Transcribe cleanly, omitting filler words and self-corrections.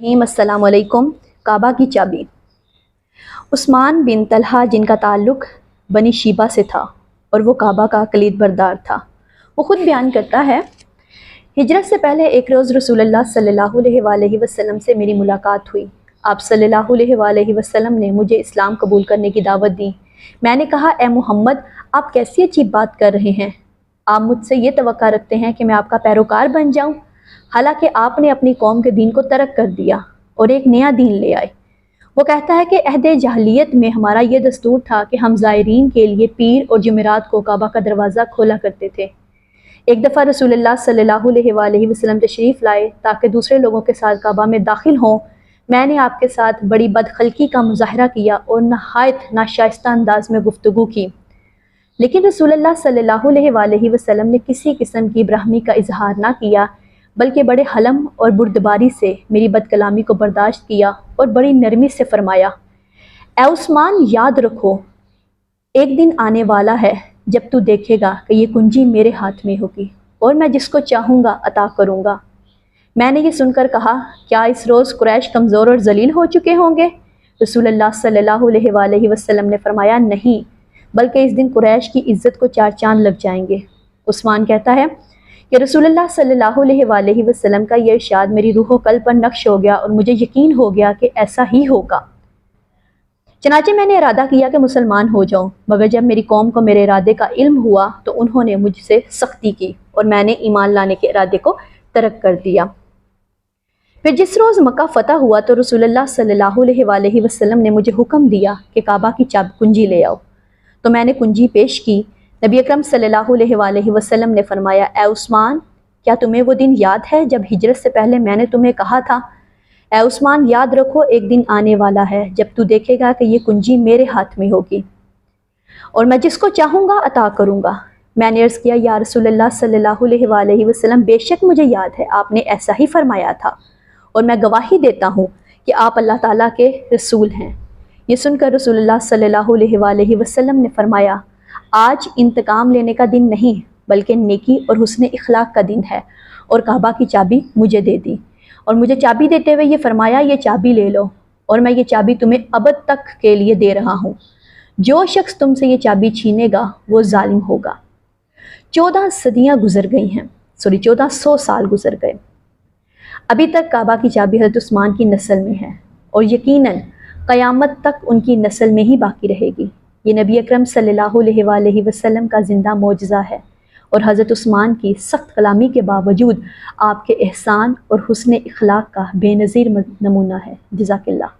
السلام علیکم۔ کعبہ کی چابی۔ عثمان بن طلحہ جن کا تعلق بنی شیبہ سے تھا اور وہ کعبہ کا کلید بردار تھا، وہ خود بیان کرتا ہے، ہجرت سے پہلے ایک روز رسول اللہ صلی اللہ علیہ وآلہ وسلم سے میری ملاقات ہوئی۔ آپ صلی اللہ علیہ وآلہ وسلم نے مجھے اسلام قبول کرنے کی دعوت دی۔ میں نے کہا، اے محمد، آپ کیسی عجیب بات کر رہے ہیں؟ آپ مجھ سے یہ توقع رکھتے ہیں کہ میں آپ کا پیروکار بن جاؤں، حالانکہ آپ نے اپنی قوم کے دین کو ترک کر دیا اور ایک نیا دین لے آئے۔ وہ کہتا ہے کہ عہد جاہلیت میں ہمارا یہ دستور تھا کہ ہم زائرین کے لیے پیر اور جمعرات کو کعبہ کا دروازہ کھولا کرتے تھے۔ ایک دفعہ رسول اللہ صلی اللہ علیہ وآلہ وسلم تشریف لائے تاکہ دوسرے لوگوں کے ساتھ کعبہ میں داخل ہوں۔ میں نے آپ کے ساتھ بڑی بدخلقی کا مظاہرہ کیا اور نہایت ناشائستہ انداز میں گفتگو کی، لیکن رسول اللہ صلی اللہ علیہ وآلہ وسلم نے کسی قسم کی برہمی کا اظہار نہ کیا، بلکہ بڑے حلم اور بردباری سے میری بد کلامی کو برداشت کیا اور بڑی نرمی سے فرمایا، اے عثمان، یاد رکھو، ایک دن آنے والا ہے جب تو دیکھے گا کہ یہ کنجی میرے ہاتھ میں ہوگی اور میں جس کو چاہوں گا عطا کروں گا۔ میں نے یہ سن کر کہا، کیا اس روز قریش کمزور اور ذلیل ہو چکے ہوں گے؟ رسول اللہ صلی اللہ علیہ وآلہ وسلم نے فرمایا، نہیں، بلکہ اس دن قریش کی عزت کو چار چاند لگ جائیں گے۔ عثمان کہتا ہے کہ رسول اللہ صلی اللہ علیہ وآلہ وسلم کا یہ ارشاد میری روح و قلب پر نقش ہو گیا اور مجھے یقین ہو گیا کہ ایسا ہی ہوگا۔ چنانچہ میں نے ارادہ کیا کہ مسلمان ہو جاؤں، مگر جب میری قوم کو میرے ارادے کا علم ہوا تو انہوں نے مجھ سے سختی کی اور میں نے ایمان لانے کے ارادے کو ترک کر دیا۔ پھر جس روز مکہ فتح ہوا تو رسول اللہ صلی اللہ علیہ وآلہ وسلم نے مجھے حکم دیا کہ کعبہ کی چابی کنجی لے آؤ، تو میں نے کنجی پیش کی۔ نبی اکرم صلی اللہ علیہ وآلہ وسلم نے فرمایا، اے عثمان، کیا تمہیں وہ دن یاد ہے جب ہجرت سے پہلے میں نے تمہیں کہا تھا، اے عثمان، یاد رکھو، ایک دن آنے والا ہے جب تو دیکھے گا کہ یہ کنجی میرے ہاتھ میں ہوگی اور میں جس کو چاہوں گا عطا کروں گا۔ میں نے عرض کیا، یا رسول اللہ صلی اللہ علیہ وآلہ وسلم، بے شک مجھے یاد ہے، آپ نے ایسا ہی فرمایا تھا اور میں گواہی دیتا ہوں کہ آپ اللہ تعالیٰ کے رسول ہیں۔ یہ سن کر رسول اللہ صلی اللہ علیہ وآلہ وسلم نے فرمایا، آج انتقام لینے کا دن نہیں بلکہ نیکی اور حسن اخلاق کا دن ہے، اور کعبہ کی چابی مجھے دے دی اور مجھے چابی دیتے ہوئے یہ فرمایا، یہ چابی لے لو اور میں یہ چابی تمہیں ابد تک کے لیے دے رہا ہوں۔ جو شخص تم سے یہ چابی چھینے گا وہ ظالم ہوگا۔ 14 صدیاں گزر گئی ہیں، 1400 سال گزر گئے، ابھی تک کعبہ کی چابی حضرت عثمان کی نسل میں ہے اور یقیناً قیامت تک ان کی نسل میں ہی باقی رہے گی۔ یہ نبی اکرم صلی اللہ علیہ وآلہ وسلم کا زندہ معجزہ ہے اور حضرت عثمان کی سخت کلامی کے باوجود آپ کے احسان اور حسن اخلاق کا بے نظیر نمونہ ہے۔ جزاک اللہ۔